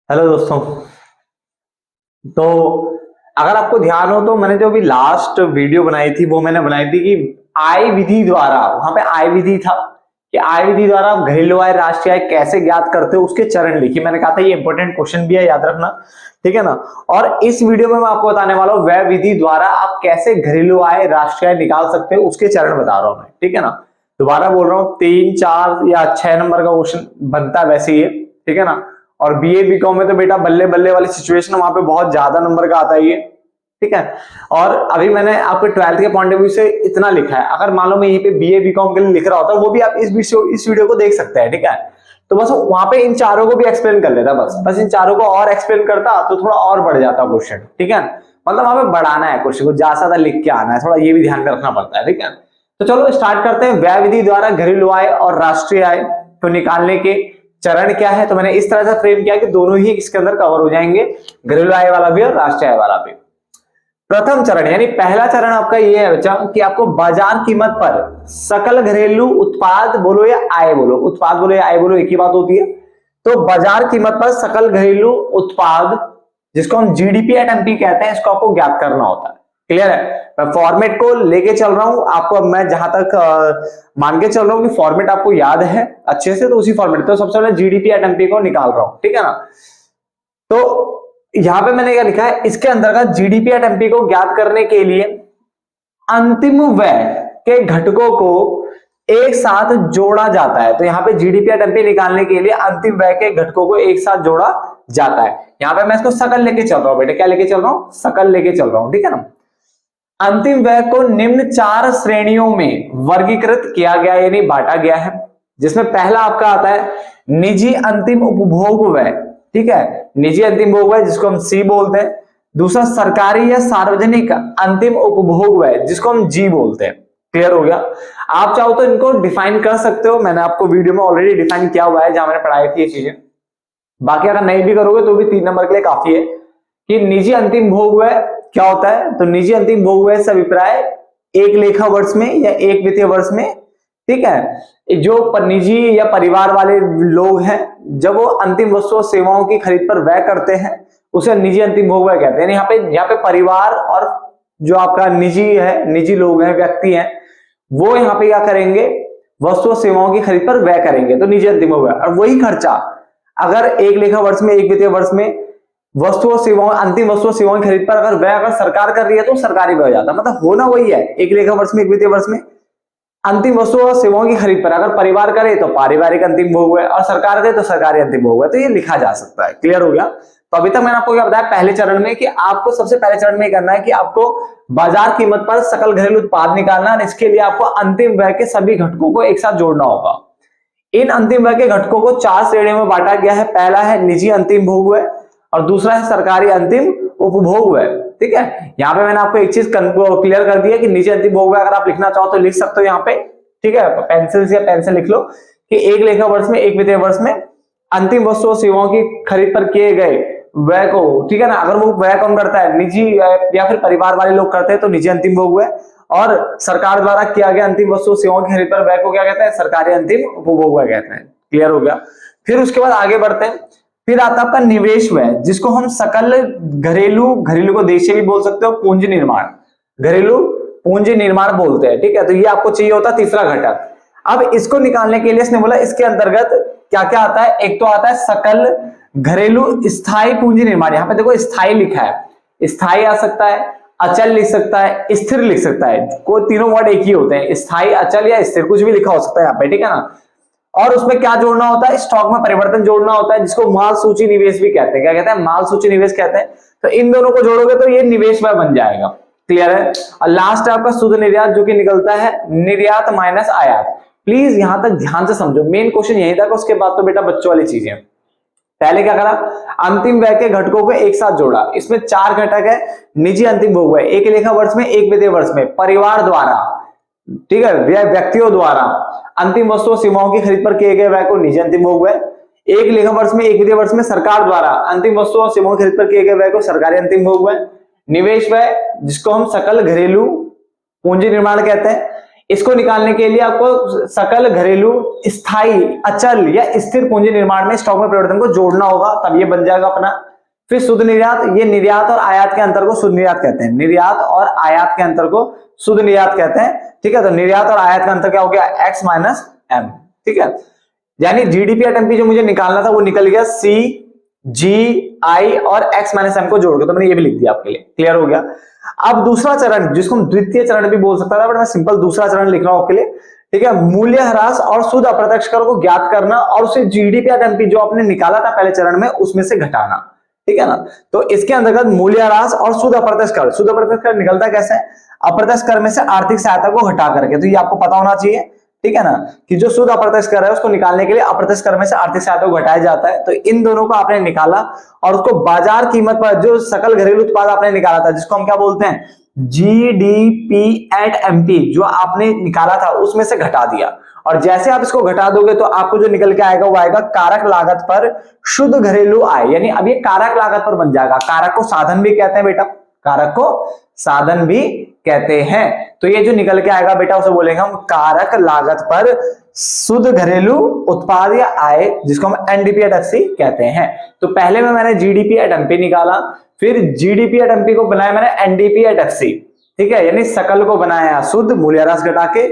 Hello दोस्तों। तो अगर आपको ध्यान हो तो मैंने जो अभी लास्ट वीडियो बनाई थी वो मैंने बनाई थी कि आय विधि द्वारा, वहां पे आय विधि था कि आय विधि द्वारा आप घरेलू आय राष्ट्रीय आय कैसे ज्ञात करते हो, उसके चरण लिखिए। मैंने कहा था ये इंपॉर्टेंट क्वेश्चन भी है, याद रखना, ठीक है ना। और इस वीडियो में मैं आपको बताने वाला हूं व्यय विधि द्वारा आप कैसे घरेलू आय राष्ट्रीय आय निकाल सकते हो, उसके चरण बता रहा हूं मैं, ठीक है ना। दोबारा बोल रहा हूँ, 3, 4 या 6 नंबर का क्वेश्चन बनता है वैसे ही है, ठीक है ना। और बीए बीकॉम में तो बेटा बल्ले बल्ले वाली सिचुएशन, वहां पे बहुत ज्यादा नंबर का आता है ये, ठीक है। और अभी मैंने आपके 12th के पॉइंट ऑफ व्यू से इतना लिखा है। अगर मान लो मैं यहीं पे बीए बीकॉम के लिए लिख रहा होता वो भी आप इस वीडियो को देख सकते हैं, ठीक है। तो बस वहां पे इन चारों को भी एक्सप्लेन कर लेता, बस इन चारों को और एक्सप्लेन करता तो थोड़ा और बढ़ जाता क्वेश्चन, ठीक है। मतलब वहां पे बढ़ाना है क्वेश्चन को, ज्यादा ज्यादा लिख के आना है, थोड़ा ये भी ध्यान में रखना पड़ता है, ठीक है। तो चलो स्टार्ट करते हैं। व्यय विधि द्वारा घरेलू आय और राष्ट्रीय आय को निकालने के चरण क्या है। तो मैंने इस तरह से फ्रेम किया कि दोनों ही इसके अंदर कवर हो जाएंगे, घरेलू आय वाला भी और राष्ट्रीय आय वाला भी। प्रथम चरण यानी पहला चरण आपका ये है बच्चा कि आपको बाजार कीमत पर सकल घरेलू उत्पाद बोलो या आय बोलो, उत्पाद बोलो या आय बोलो एक ही बात होती है। तो बाजार कीमत पर सकल घरेलू उत्पाद, जिसको हम जीडीपी एट एमपी कहते हैं, इसको आपको ज्ञात करना होता है। क्लियर है। मैं फॉर्मेट को लेके चल रहा हूं आपको, मैं जहां तक मान के चल रहा हूं कि फॉर्मेट आपको याद है अच्छे से, तो उसी फॉर्मेट। तो सबसे पहले जीडीपी एट एमपी को निकाल रहा हूं, ठीक है ना। तो यहां पे मैंने क्या लिखा है, इसके अंतर्गत जीडीपी एट एमपी को ज्ञात करने के लिए अंतिम व्यय के घटकों को एक साथ जोड़ा जाता है। तो यहाँ पे जीडीपी एट एमपी निकालने के लिए अंतिम व्यय के घटकों को एक साथ जोड़ा जाता है। यहाँ पे मैं इसको सकल लेके चल रहा हूं बेटे, क्या लेके चल रहा हूं, सकल लेके चल रहा हूं, ठीक है ना। अंतिम व्यय को निम्न 4 श्रेणियों में वर्गीकृत किया गया यानी बांटा गया है, जिसमें पहला आपका आता है निजी अंतिम उपभोग व्यय, ठीक है, निजी अंतिम उपभोग व्यय जिसको हम सी बोलते हैं। दूसरा सरकारी या सार्वजनिक अंतिम उपभोग व्यय जिसको हम जी बोलते हैं। क्लियर हो गया। आप चाहो तो इनको डिफाइन कर सकते हो, मैंने आपको वीडियो में ऑलरेडी डिफाइन किया हुआ है जहां मैंने पढ़ाई थी ये चीजें। बाकी अगर नहीं भी करोगे तो भी 3 नंबर के लिए काफी है कि निजी अंतिम भोग व्यय क्या होता है। तो निजी अंतिम भोग व्यय से अभिप्राय एक लेखा वर्ष में या एक वित्तीय वर्ष में, ठीक है, जो निजी या परिवार वाले लोग हैं जब वो अंतिम वस्तु और सेवाओं की खरीद पर व्यय करते हैं उसे निजी अंतिम भोग व्यय कहते हैं। यहाँ पे परिवार और जो आपका निजी है, निजी लोग हैं, व्यक्ति हैं, वो यहाँ पे क्या करेंगे, वस्तु और सेवाओं की खरीद पर व्यय करेंगे, तो निजी अंतिम भोग व्यय। और वही खर्चा अगर एक लेखा वर्ष में, एक वित्तीय वर्ष में वस्तु और सेवाओं, अंतिम वस्तु और सेवाओं की खरीद पर अगर व्यय अगर सरकार कर रही है तो सरकारी व्यय हो जाता है। मतलब होना वही है, एक लेखा वर्ष में, एक वित्तीय वर्ष में अंतिम वस्तु और सेवाओं की खरीद पर अगर परिवार करे तो पारिवारिक अंतिम भोग है, और सरकार करे तो सरकारी अंतिम भोग है। तो ये लिखा जा सकता है। क्लियर हो गया। तो अभी तक मैंने आपको क्या बताया पहले चरण में कि आपको सबसे पहले चरण में करना है कि आपको बाजार कीमत पर सकल घरेलू उत्पाद निकालना है। इसके लिए आपको अंतिम व्यय के सभी घटकों को एक साथ जोड़ना होगा। इन अंतिम व्यय के घटकों को 4 श्रेणियों में बांटा गया है। पहला है निजी अंतिम भोग व्यय और दूसरा है सरकारी अंतिम उपभोग व्यय, ठीक है। यहाँ पे मैंने आपको एक चीज क्लियर कर दिया कि निजी अंतिम भोग व्यय अगर आप लिखना चाहो तो लिख सकते हो यहाँ पे, ठीक है। पेंसिल से पेंसिल लिख लो कि एक लेखा वर्ष में, एक वित्तीय वर्ष में अंतिम वस्तु और सेवाओं की खरीद पर किए गए व्यय को, ठीक है ना। अगर वो व्यय कौन करता है, निजी या फिर परिवार वाले लोग करते हैं तो निजी अंतिम भोग व्यय, और सरकार द्वारा किया गया अंतिम वस्तु सेवाओं की खरीद पर व्यय को क्या कहते हैं, सरकारी अंतिम उपभोग व्यय कहते हैं। क्लियर हो गया। फिर उसके बाद आगे बढ़ते हैं। फिर आता है आपका निवेश व्यय जिसको हम सकल घरेलू को देशी भी बोल सकते हो, पूंजी निर्माण, घरेलू पूंजी निर्माण बोलते हैं, ठीक है। तो ये आपको चाहिए होता है तीसरा घटक। अब इसको निकालने के लिए इसने बोला इसके अंतर्गत क्या क्या आता है। एक तो आता है सकल घरेलू स्थायी पूंजी निर्माण। यहाँ पे देखो स्थायी लिखा है, स्थायी आ सकता है, अचल लिख सकता है, स्थिर लिख सकता है, कोई तीनों वर्ड एक ही होते हैं, स्थायी, अचल या स्थिर, कुछ भी लिखा हो सकता है यहाँ पे, ठीक है ना। और उसमें क्या जोड़ना होता है, स्टॉक में परिवर्तन जोड़ना होता है जिसको माल सूची निवेश भी कहते हैं। क्या कहते हैं, माल सूची निवेश कहते हैं। तो इन दोनों को जोड़ोगे तो ये निवेश व्यय बन जाएगा। क्लियर है। और लास्ट है आपका शुद्ध निर्यात जो कि निकलता है निर्यात माइनस आयात। प्लीज यहां तक ध्यान से समझो, मेन क्वेश्चन यही था। उसके बाद तो बेटा बच्चों वाली चीजें। पहले क्या करा, अंतिम व्यय के घटकों को एक साथ जोड़ा। इसमें 4 घटक है। निजी अंतिम भोग व्यय एक लेखा वर्ष में, एक वित्तीय वर्ष में परिवार द्वारा, ठीक है, व्यक्तियों द्वारा अंतिम वस्तु और सेवाओं की खरीद पर किए गए व्यय को निजी अंतिम भोग व्यय। एक लेखा वर्ष में, एक वित्तीय वर्ष में सरकार द्वारा अंतिम वस्तु और सेवाओं की खरीद पर किए गए व्यय को सरकारी अंतिम भोग व्यय। निवेश व्यय जिसको हम सकल घरेलू पूंजी निर्माण कहते हैं। इसको निकालने के लिए आपको सकल घरेलू स्थायी अचल या स्थिर पूंजी निर्माण में स्टॉक में परिवर्तन को जोड़ना होगा, तब ये बन जाएगा अपना। फिर शुद्ध निर्यात, ये निर्यात और आयात के अंतर को शुद्ध निर्यात कहते हैं, निर्यात और आयात के अंतर को शुद्ध निर्यात कहते हैं, ठीक है। तो निर्यात और आयात का अंतर क्या हो गया, x माइनस एम, ठीक है। यानी जीडीपी एट एमपी जो मुझे निकालना था वो निकल गया सी जी आई और x माइनस एम को जोड़ के, तो मैंने ये भी लिख दिया आपके लिए, क्लियर हो गया। अब दूसरा चरण जिसको हम द्वितीय चरण भी बोल सकता था, बट मैं सिंपल दूसरा चरण लिख रहा हूं आपके लिए, ठीक है। मूल्य ह्रास और शुद्ध अप्रत्यक्ष कर को ज्ञात करना और उसे जीडीपी एट एमपी जो आपने निकाला था पहले चरण में उसमें से घटाना, ठीक है ना। तो इसके अंतर्गत मूल्य ह्रास और शुद्ध अप्रत्यक्ष कर, शुद्ध अप्रत्यक्ष कर निकलता कैसे है, अप्रत्यक्ष कर में से आर्थिक सहायता को घटा करके, तो ये आपको पता होना चाहिए, ठीक है ना, कि जो शुद्ध अप्रत्यक्ष कर है उसको निकालने के लिए अप्रत्यक्ष कर में से आर्थिक सहायता को घटाया जाता है। तो इन दोनों को आपने निकाला और उसको बाजार कीमत पर जो सकल घरेलू उत्पाद आपने निकाला था, जिसको हम क्या बोलते हैं, जीडीपी एट एमपी, जो आपने निकाला था उसमें से घटा दिया। और जैसे आप इसको घटा दोगे तो आपको जो निकल के आएगा वो आएगा कारक लागत पर शुद्ध घरेलू आय, यानी अब ये कारक लागत पर बन जाएगा। कारक को साधन भी कहते हैं बेटा, कारक को साधन भी कहते हैं। तो ये जो निकल के आएगा बेटा उसे बोलेंगे हम कारक लागत पर शुद्ध घरेलू उत्पाद या आय, जिसको हम एनडीपी एट एफसी कहते हैं। तो पहले में मैंने जीडीपी एट एमपी निकाला, फिर जीडीपी एट एमपी को बनाया मैंने एनडीपी एट एफसी, ठीक है, यानी सकल को बनाया शुद्ध मूल्य ह्रास घटा के,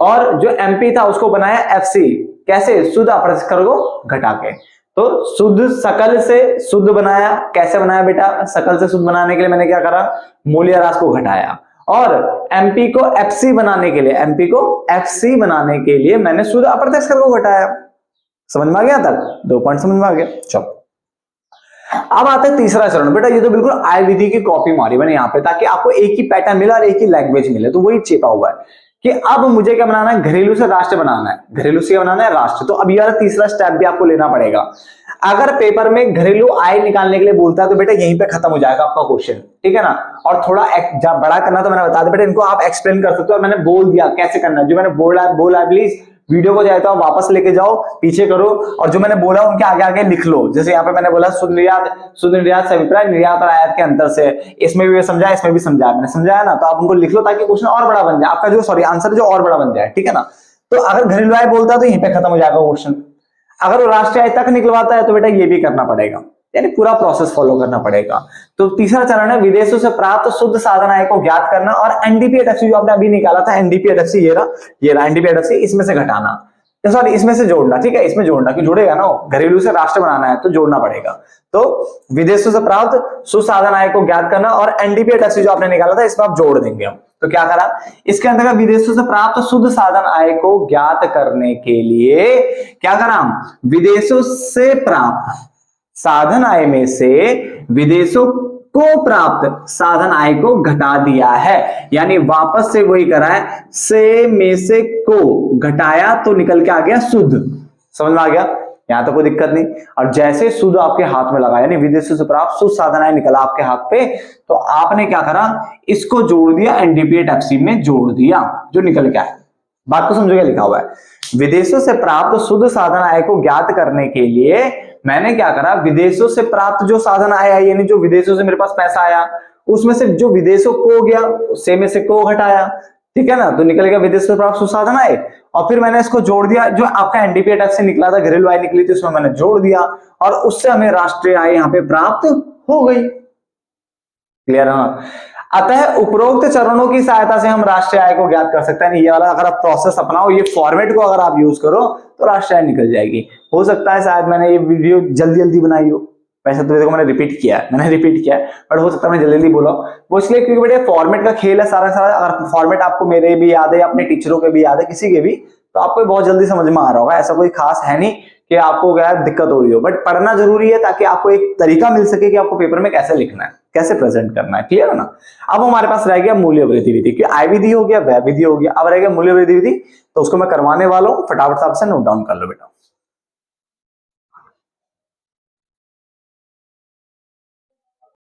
और जो एमपी था उसको बनाया एफसी, कैसे, शुद्ध अप्रत्यक्ष कर को घटा के। तो शुद्ध सकल से शुद्ध बनाया, कैसे बनाया बेटा, सकल से शुद्ध बनाने के लिए मैंने क्या करा, मूल्य ह्रास को घटाया, और एमपी को एफसी बनाने के लिए, एमपी को एफसी बनाने के लिए मैंने शुद्ध अप्रत्यक्ष कर को घटाया। समझ में आ गया तक, 2 पॉइंट समझ में आ गया। चलो अब आता है तीसरा चरण। बेटा ये तो बिल्कुल आय विधि की कॉपी मारी मैंने यहाँ पे, ताकि आपको एक ही पैटर्न मिले और एक ही लैंग्वेज मिले, तो वही चेपा हुआ है कि अब मुझे क्या बनाना है, घरेलू से राष्ट्र बनाना है, घरेलू से बनाना है राष्ट्र। तो अब यार तीसरा स्टेप भी आपको लेना पड़ेगा। अगर पेपर में घरेलू आय निकालने के लिए बोलता है तो बेटा यहीं पे खत्म हो जाएगा आपका क्वेश्चन, ठीक है ना। और थोड़ा जब बड़ा करना तो मैंने बता दिया बेटा, इनको आप एक्सप्लेन कर सकते हो, मैंने बोल दिया कैसे करना है। जो मैंने बोला प्लीज वीडियो को जाए तो आप वापस लेके जाओ, पीछे करो, और जो मैंने बोला उनके आगे आगे लिख लो। जैसे यहाँ पे मैंने बोला शुद्ध निर्यात से अभिप्राय निर्यात और आयात के अंतर से, इसमें भी समझाया, इसमें भी समझाया, मैंने समझाया ना, तो आप उनको लिख लो ताकि क्वेश्चन और बड़ा बन जाए आपका, जो सॉरी आंसर जो और बड़ा बन जाए, ठीक है ना। तो अगर घरेलू आय बोलता है तो यहीं पे खत्म हो जाएगा क्वेश्चन। अगर वो राष्ट्रीय आय तक निकलवाता है तो बेटा ये भी करना पड़ेगा, यानी पूरा प्रोसेस फॉलो करना पड़ेगा। तो तीसरा चरण है विदेशों से प्राप्त शुद्ध साधन आय को ज्ञात करना, और एनडीपी एट एफसी जो आपने अभी निकाला था, एनडीपी एट एफसी ये रहा एनडीपी एट एफसी, इसमें से घटाना, सॉरी इसमें से जोड़ना, ठीक है, इसमें जोड़ना, कि जुड़ेगा ना, घरेलू से राष्ट्र बनाना है तो जोड़ना पड़ेगा। तो विदेशों से प्राप्त शुद्ध साधन आय को ज्ञात करना और एनडीपी एट एफसी जो आपने निकाला था इसमें आप जोड़ देंगे हम। तो क्या करा, इसके अंतर्गत विदेशों से प्राप्त शुद्ध साधन आय को ज्ञात करने के लिए क्या करा, विदेशों से प्राप्त साधन आय में से विदेशों को प्राप्त साधन आय को घटा दिया है, यानी वापस से वही करा है, से में से को घटाया तो निकल के आ गया शुद्ध। समझ में आ गया, यहां तो कोई दिक्कत नहीं। और जैसे शुद्ध आपके हाथ में लगा, यानी विदेशों से प्राप्त शुद्ध साधन आय निकला आपके हाथ पे, तो आपने क्या करा, इसको जोड़ दिया एनडीपी एट एफसी में, जोड़ दिया जो निकल के आया। बात को समझो क्या लिखा हुआ है, विदेशों से प्राप्त शुद्ध साधन आय को ज्ञात करने के लिए मैंने क्या करा, विदेशों से प्राप्त जो साधन आया, यानी जो विदेशों से मेरे पास पैसा आया, उसमें से जो विदेशों को गया, से में से को घटाया, ठीक है ना, तो निकल गया विदेशों से प्राप्त शुद्ध साधन आय। और फिर मैंने इसको जोड़ दिया, जो आपका एनडीपी एट एफसी निकला था, घरेलू आय निकली थी, उसमें मैंने जोड़ दिया, और उससे हमें राष्ट्रीय आय यहाँ पे प्राप्त हो गई। क्लियर है ना। अतः उपरोक्त चरणों की सहायता से हम राष्ट्रीय आय को ज्ञात कर सकते हैं। ये वाला अगर आप प्रोसेस अपनाओ, ये फॉर्मेट को अगर आप यूज करो तो राष्ट्रीय आय निकल जाएगी। हो सकता है शायद मैंने ये वीडियो जल्दी जल्दी बनाई हो, वैसे तो देखो मैंने रिपीट किया है, बट हो सकता है मैंने जल्दी बोला, वो इसलिए क्योंकि बेटे फॉर्मेट का खेल है सारा। अगर फॉर्मेट आपको मेरे भी याद है, अपने टीचरों के भी याद है, किसी के भी, तो आपको बहुत जल्दी समझ में आ रहा होगा। ऐसा कोई खास है नहीं कि आपको क्या दिक्कत हो रही हो, बट पढ़ना जरूरी है ताकि आपको एक तरीका मिल सके कि आपको पेपर में कैसे लिखना है, कैसे प्रेजेंट करना है। क्लियर है ना। अब हमारे पास रह गया मूल्य वृद्धि विधि, क्योंकि आय विधि हो गया, व्यय विधि हो गया, अब रह गया मूल्य वृद्धि विधि। तो उसको मैं करवाने वाला हूं, फटाफट से नोट डाउन कर लो बेटा।